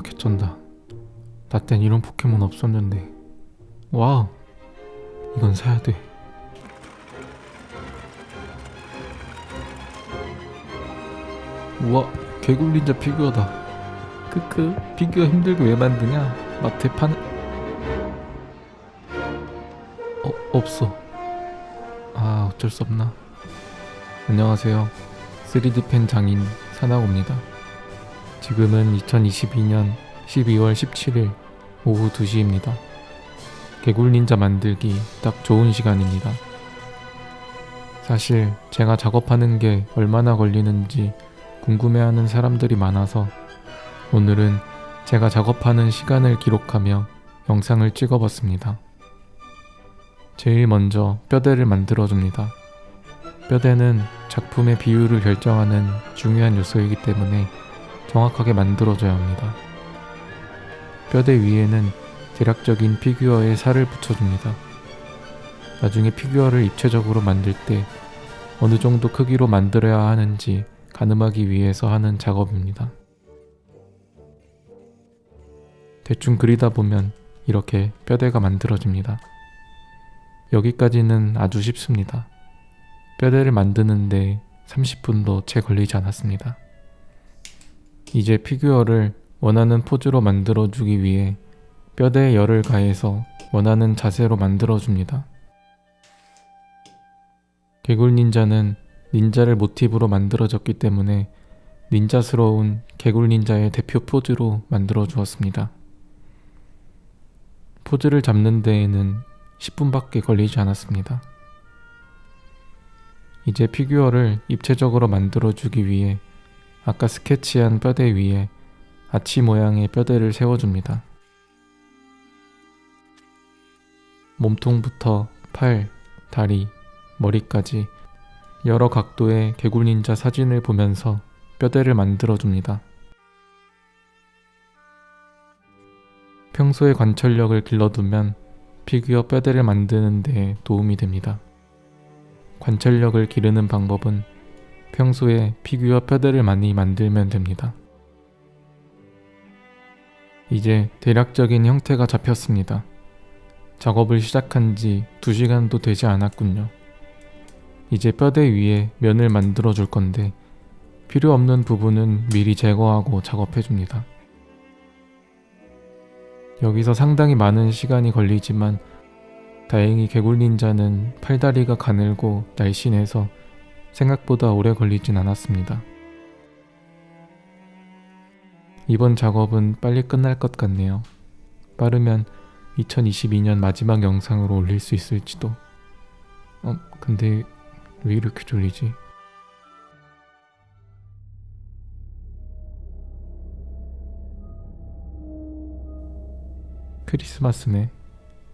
개쩐다. 나 땐 이런 포켓몬 없었는데. 와우, 이건 사야 돼. 우와, 개굴 닌자 피규어다. 크크, 피규어 힘들게 왜 만드냐? 마트에 파는... 없어. 아, 어쩔 수 없나. 안녕하세요, 3D 펜 장인 사나고입니다. 지금은 2022년 12월 17일 오후 2시입니다. 개굴 닌자 만들기 딱 좋은 시간입니다. 사실 제가 작업하는 게 얼마나 걸리는지 궁금해하는 사람들이 많아서 오늘은 제가 작업하는 시간을 기록하며 영상을 찍어봤습니다. 제일 먼저 뼈대를 만들어줍니다. 뼈대는 작품의 비율을 결정하는 중요한 요소이기 때문에 정확하게 만들어줘야 합니다. 뼈대 위에는 대략적인 피규어의 살을 붙여줍니다. 나중에 피규어를 입체적으로 만들 때 어느 정도 크기로 만들어야 하는지 가늠하기 위해서 하는 작업입니다. 대충 그리다 보면 이렇게 뼈대가 만들어집니다. 여기까지는 아주 쉽습니다. 뼈대를 만드는데 30분도 채 걸리지 않았습니다. 이제 피규어를 원하는 포즈로 만들어주기 위해 뼈대에 열을 가해서 원하는 자세로 만들어줍니다. 개굴 닌자는 닌자를 모티브로 만들어졌기 때문에 닌자스러운 개굴 닌자의 대표 포즈로 만들어 주었습니다. 포즈를 잡는 데에는 10분밖에 걸리지 않았습니다. 이제 피규어를 입체적으로 만들어주기 위해 아까 스케치한 뼈대 위에 아치 모양의 뼈대를 세워줍니다. 몸통부터 팔, 다리, 머리까지 여러 각도의 개굴 닌자 사진을 보면서 뼈대를 만들어줍니다. 평소에 관찰력을 길러두면 피규어 뼈대를 만드는 데 도움이 됩니다. 관찰력을 기르는 방법은 평소에 피규어 뼈대를 많이 만들면 됩니다. 이제 대략적인 형태가 잡혔습니다. 작업을 시작한 지 2시간도 되지 않았군요. 이제 뼈대 위에 면을 만들어 줄 건데 필요 없는 부분은 미리 제거하고 작업해 줍니다. 여기서 상당히 많은 시간이 걸리지만 다행히 개굴 닌자는 팔다리가 가늘고 날씬해서 생각보다 오래 걸리진 않았습니다. 이번 작업은 빨리 끝날 것 같네요. 빠르면 2022년 마지막 영상으로 올릴 수 있을지도. 근데 왜 이렇게 졸리지? 크리스마스네.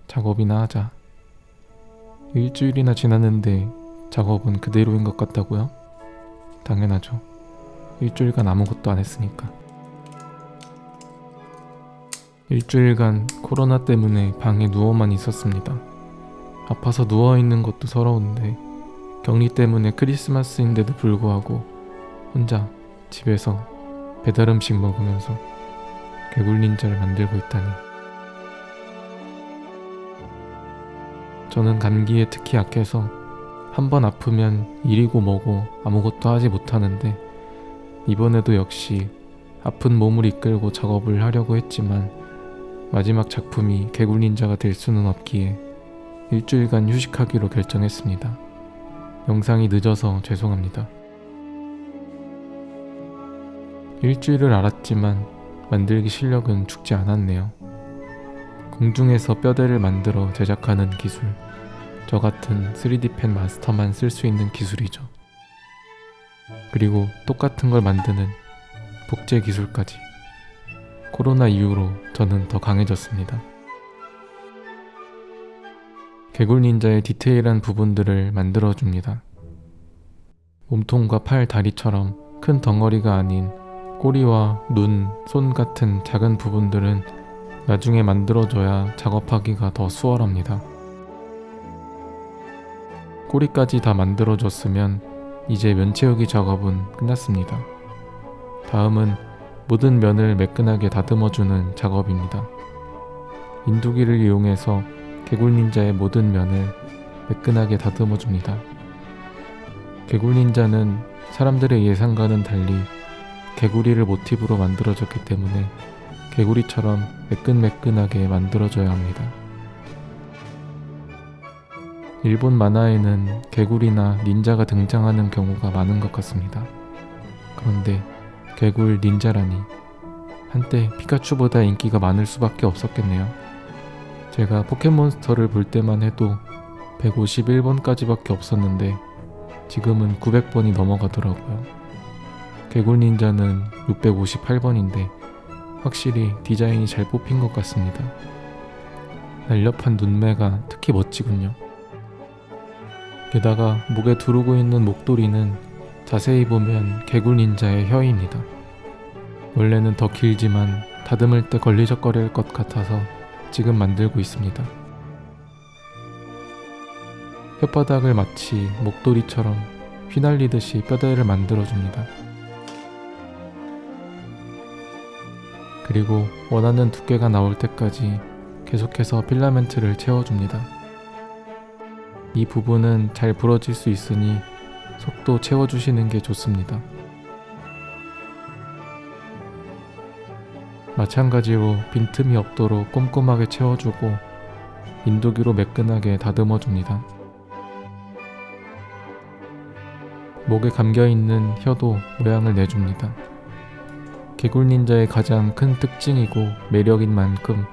작업이나 하자. 일주일이나 지났는데 작업은 그대로인 것 같다고요? 당연하죠. 일주일간 아무것도 안 했으니까. 일주일간 코로나 때문에 방에 누워만 있었습니다. 아파서 누워있는 것도 서러운데 격리 때문에 크리스마스인데도 불구하고 혼자 집에서 배달음식 먹으면서 개굴 닌자를 만들고 있다니. 저는 감기에 특히 약해서 한번 아프면 일이고 뭐고 아무것도 하지 못하는데 이번에도 역시 아픈 몸을 이끌고 작업을 하려고 했지만 마지막 작품이 개굴 닌자가 될 수는 없기에 일주일간 휴식하기로 결정했습니다. 영상이 늦어서 죄송합니다. 일주일을 알았지만 만들기 실력은 죽지 않았네요. 공중에서 뼈대를 만들어 제작하는 기술, 저 같은 3D 펜 마스터만 쓸 수 있는 기술이죠. 그리고 똑같은 걸 만드는 복제 기술까지. 코로나 이후로 저는 더 강해졌습니다. 개굴 닌자의 디테일한 부분들을 만들어줍니다. 몸통과 팔, 다리처럼 큰 덩어리가 아닌 꼬리와 눈, 손 같은 작은 부분들은 나중에 만들어줘야 작업하기가 더 수월합니다. 꼬리까지 다 만들어줬으면 이제 면 채우기 작업은 끝났습니다. 다음은 모든 면을 매끈하게 다듬어주는 작업입니다. 인두기를 이용해서 개굴 닌자의 모든 면을 매끈하게 다듬어줍니다. 개굴 닌자는 사람들의 예상과는 달리 개구리를 모티브로 만들어졌기 때문에 개구리처럼 매끈매끈하게 만들어줘야 합니다. 일본 만화에는 개구리나 닌자가 등장하는 경우가 많은 것 같습니다. 그런데 개굴 닌자라니, 한때 피카츄보다 인기가 많을 수밖에 없었겠네요. 제가 포켓몬스터를 볼 때만 해도 151번까지밖에 없었는데 지금은 900번이 넘어가더라고요. 개굴 닌자는 658번인데 확실히 디자인이 잘 뽑힌 것 같습니다. 날렵한 눈매가 특히 멋지군요. 게다가 목에 두르고 있는 목도리는 자세히 보면 개굴 닌자의 혀입니다. 원래는 더 길지만 다듬을 때 걸리적거릴 것 같아서 지금 만들고 있습니다. 혓바닥을 마치 목도리처럼 휘날리듯이 뼈대를 만들어줍니다. 그리고 원하는 두께가 나올 때까지 계속해서 필라멘트를 채워줍니다. 이 부분은 잘 부러질 수 있으니 속도 채워주시는 게 좋습니다. 마찬가지로 빈틈이 없도록 꼼꼼하게 채워주고 인두기로 매끈하게 다듬어줍니다. 목에 감겨있는 혀도 모양을 내줍니다. 개굴 닌자의 가장 큰 특징이고 매력인 만큼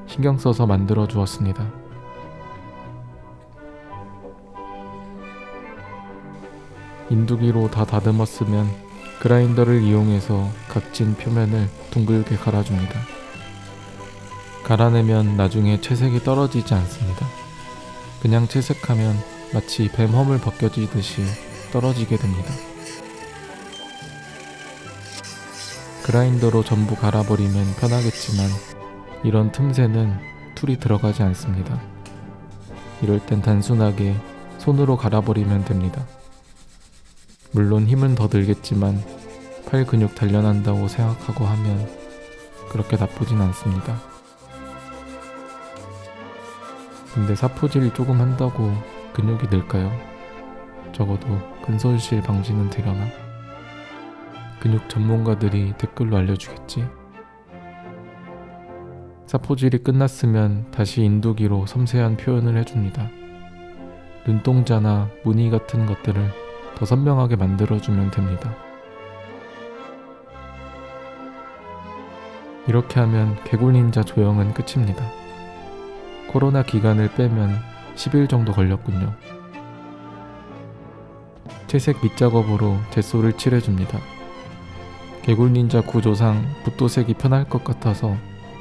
신경 써서 만들어 주었습니다. 인두기로 다 다듬었으면 그라인더를 이용해서 각진 표면을 둥글게 갈아줍니다. 갈아내면 나중에 채색이 떨어지지 않습니다. 그냥 채색하면 마치 뱀 허물 벗겨지듯이 떨어지게 됩니다. 그라인더로 전부 갈아버리면 편하겠지만 이런 틈새는 툴이 들어가지 않습니다. 이럴 땐 단순하게 손으로 갈아버리면 됩니다. 물론 힘은 더 들겠지만 팔 근육 단련한다고 생각하고 하면 그렇게 나쁘진 않습니다. 근데 사포질 조금 한다고 근육이 늘까요? 적어도 근손실 방지는 되려나? 근육 전문가들이 댓글로 알려주겠지? 사포질이 끝났으면 다시 인두기로 섬세한 표현을 해줍니다. 눈동자나 무늬 같은 것들을 더 선명하게 만들어주면 됩니다. 이렇게 하면 개굴 닌자 조형은 끝입니다. 코로나 기간을 빼면 10일 정도 걸렸군요. 채색 밑작업으로 젯소를 칠해줍니다. 개굴 닌자 구조상 붓도색이 편할 것 같아서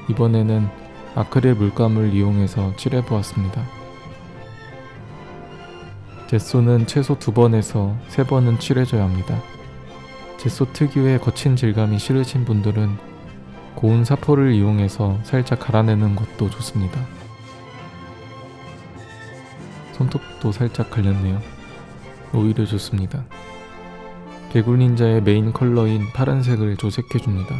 이번에는 아크릴 물감을 이용해서 칠해보았습니다. 젯소는 최소 2번에서 3번은 칠해줘야 합니다. 젯소 특유의 거친 질감이 싫으신 분들은 고운 사포를 이용해서 살짝 갈아내는 것도 좋습니다. 손톱도 살짝 갈렸네요. 오히려 좋습니다. 개굴 닌자의 메인 컬러인 파란색을 조색해줍니다.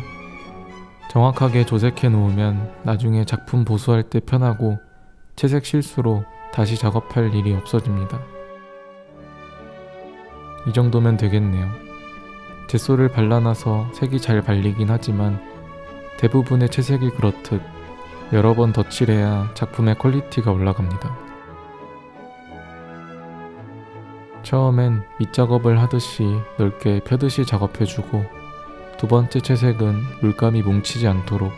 정확하게 조색해 놓으면 나중에 작품 보수할 때 편하고 채색 실수로 다시 작업할 일이 없어집니다. 이 정도면 되겠네요. 젯소를 발라놔서 색이 잘 발리긴 하지만 대부분의 채색이 그렇듯 여러 번 더 칠해야 작품의 퀄리티가 올라갑니다. 처음엔 밑작업을 하듯이 넓게 펴듯이 작업해주고 두 번째 채색은 물감이 뭉치지 않도록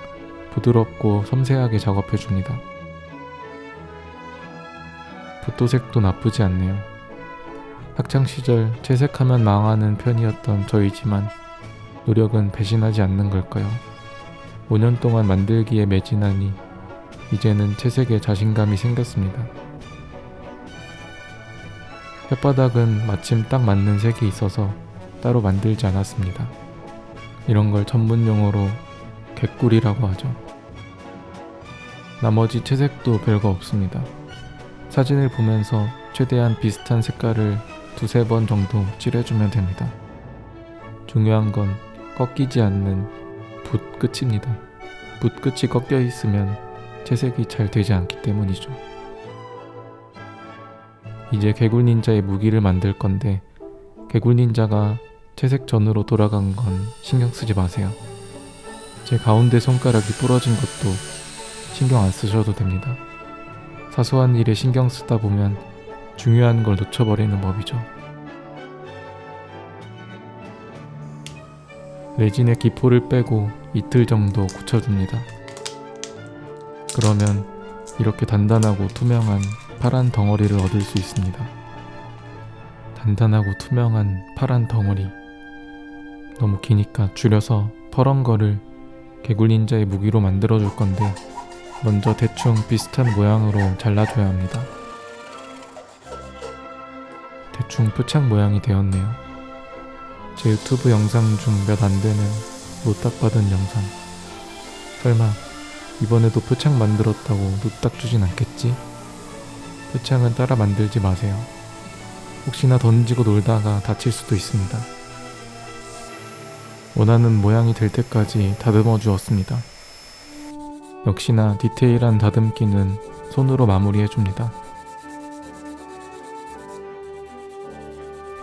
부드럽고 섬세하게 작업해줍니다. 붓도색도 나쁘지 않네요. 학창시절 채색하면 망하는 편이었던 저이지만 노력은 배신하지 않는 걸까요? 5년 동안 만들기에 매진하니 이제는 채색에 자신감이 생겼습니다. 혓바닥은 마침 딱 맞는 색이 있어서 따로 만들지 않았습니다. 이런 걸 전문 용어로 객꿀이라고 하죠. 나머지 채색도 별거 없습니다. 사진을 보면서 최대한 비슷한 색깔을 2-3번 정도 칠해주면 됩니다. 중요한 건 꺾이지 않는 붓 끝입니다. 붓 끝이 꺾여 있으면 채색이 잘 되지 않기 때문이죠. 이제 개굴 닌자의 무기를 만들 건데 개굴 닌자가 채색 전으로 돌아간 건 신경 쓰지 마세요. 제 가운데 손가락이 부러진 것도 신경 안 쓰셔도 됩니다. 사소한 일에 신경 쓰다 보면 중요한 걸 놓쳐버리는 법이죠. 레진의 기포를 빼고 이틀 정도 굳혀줍니다. 그러면 이렇게 단단하고 투명한 파란 덩어리를 얻을 수 있습니다. 단단하고 투명한 파란 덩어리. 너무 기니까 줄여서 퍼런거를 개굴 닌자의 무기로 만들어줄 건데 먼저 대충 비슷한 모양으로 잘라줘야 합니다. 대충 표창 모양이 되었네요. 제 유튜브 영상 중 몇 안 되는 노딱받은 영상. 설마 이번에도 표창 만들었다고 노딱 주진 않겠지? 표창은 따라 만들지 마세요. 혹시나 던지고 놀다가 다칠 수도 있습니다. 원하는 모양이 될 때까지 다듬어 주었습니다. 역시나 디테일한 다듬기는 손으로 마무리해줍니다.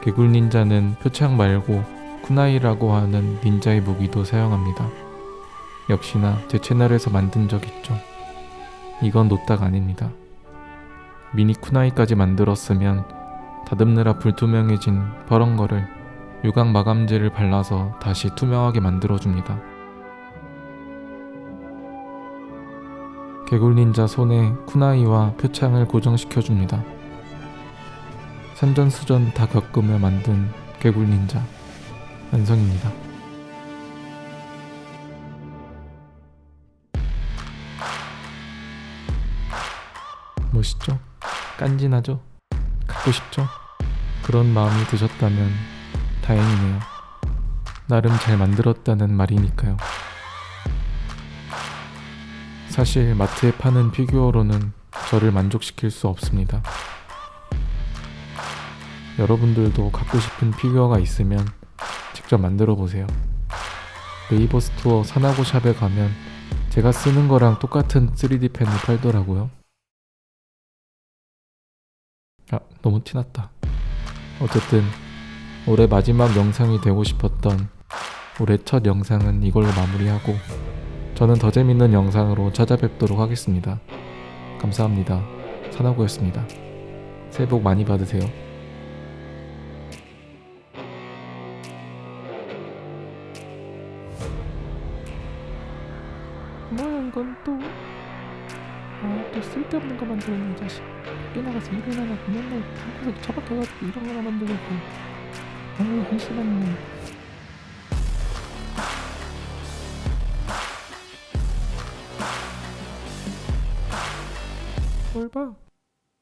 개굴 닌자는 표창 말고 쿠나이라고 하는 닌자의 무기도 사용합니다. 역시나 제 채널에서 만든 적 있죠. 이건 노딱 아닙니다. 미니 쿠나이까지 만들었으면 다듬느라 불투명해진 버런거를 유광 마감제를 발라서 다시 투명하게 만들어줍니다. 개굴 닌자 손에 쿠나이와 표창을 고정시켜줍니다. 산전수전 다 겪으며 만든 개굴 닌자 완성입니다. 멋있죠? 깐진하죠? 갖고 싶죠? 그런 마음이 드셨다면 다행이네요. 나름 잘 만들었다는 말이니까요. 사실 마트에 파는 피규어로는 저를 만족시킬 수 없습니다. 여러분들도 갖고 싶은 피규어가 있으면 직접 만들어 보세요. 네이버 스토어 사나고샵에 가면 제가 쓰는 거랑 똑같은 3D 펜을 팔더라고요. 너무 티났다. 어쨌든 올해 마지막 영상이 되고 싶었던 올해 첫 영상은 이걸로 마무리하고 저는 더 재밌는 영상으로 찾아뵙도록 하겠습니다. 감사합니다. 사나고였습니다. 새해 복 많이 받으세요. 뭐야 이건 또 쓸데없는 거 만들었네 이 자식. 밖에 나가서 일을 안 하고 맨날 한국에서 처박혀가지고 이런 거나 만들고 있고. 아유 한심한 뭘 봐.